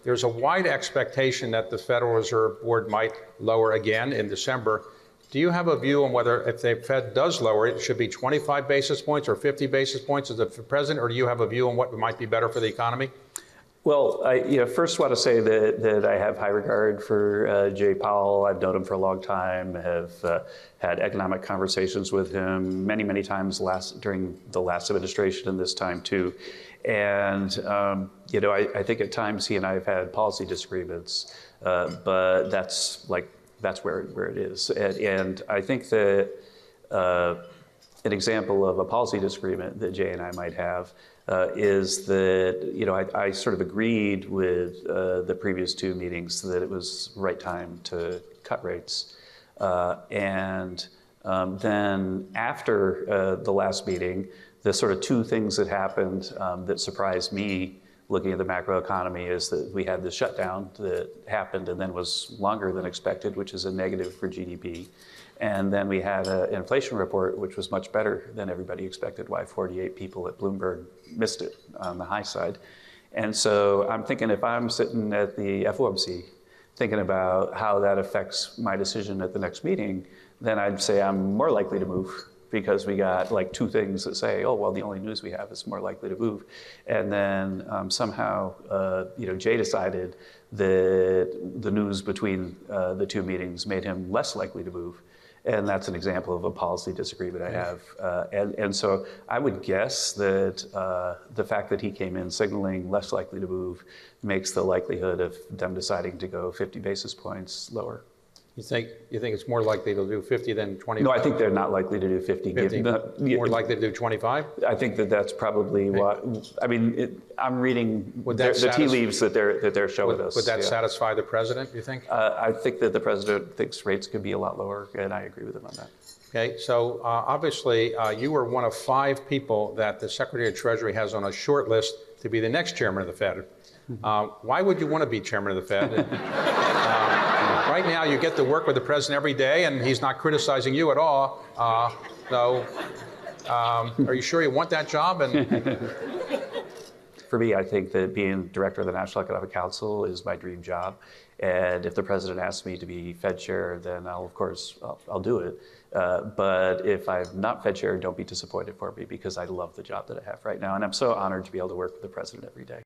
there's a wide expectation that the Federal Reserve Board might lower again in December. Do you have a view on whether, if the Fed does lower it, should be 25 basis points or 50 basis points as the president, or do you have a view on what might be better for the economy? Well, I first want to say that I have high regard for Jay Powell. I've known him for a long time, have had economic conversations with him many times during the last administration and this time too. And, I think at times he and I have had policy disagreements, but that's where it is. And I think that an example of a policy disagreement that Jay and I might have is that, I sort of agreed with the previous two meetings that it was the right time to cut rates. And then after the last meeting, the sort of two things that happened that surprised me looking at the macroeconomy is that we had this shutdown that happened and then was longer than expected, which is a negative for GDP. And then we had an inflation report, which was much better than everybody expected, why 48 people at Bloomberg missed it on the high side. And so I'm thinking, if I'm sitting at the FOMC thinking about how that affects my decision at the next meeting, then I'd say I'm more likely to move, because we got like two things that say, oh, well, the only news we have is more likely to move. And then somehow, Jay decided that the news between the two meetings made him less likely to move. And that's an example of a policy disagreement I have. And so I would guess that the fact that he came in signaling less likely to move makes the likelihood of them deciding to go 50 basis points lower. You think it's more likely to do 50 than 25? No, I think they're not likely to do 50. 50. More likely to do 25? I think that's probably what, I'm reading the tea leaves that they're showing us. Would that satisfy the president, you think? I think that the president thinks rates could be a lot lower, and I agree with him on that. Okay, so obviously you were one of 5 people that the Secretary of Treasury has on a short list to be the next chairman of the Fed. Why would you want to be chairman of the Fed? Right now, you get to work with the president every day, and he's not criticizing you at all. Are you sure you want that job? For me, I think that being director of the National Economic Council is my dream job. And if the president asks me to be Fed chair, then I'll do it. But if I'm not Fed chair, don't be disappointed for me, because I love the job that I have right now. And I'm so honored to be able to work with the president every day.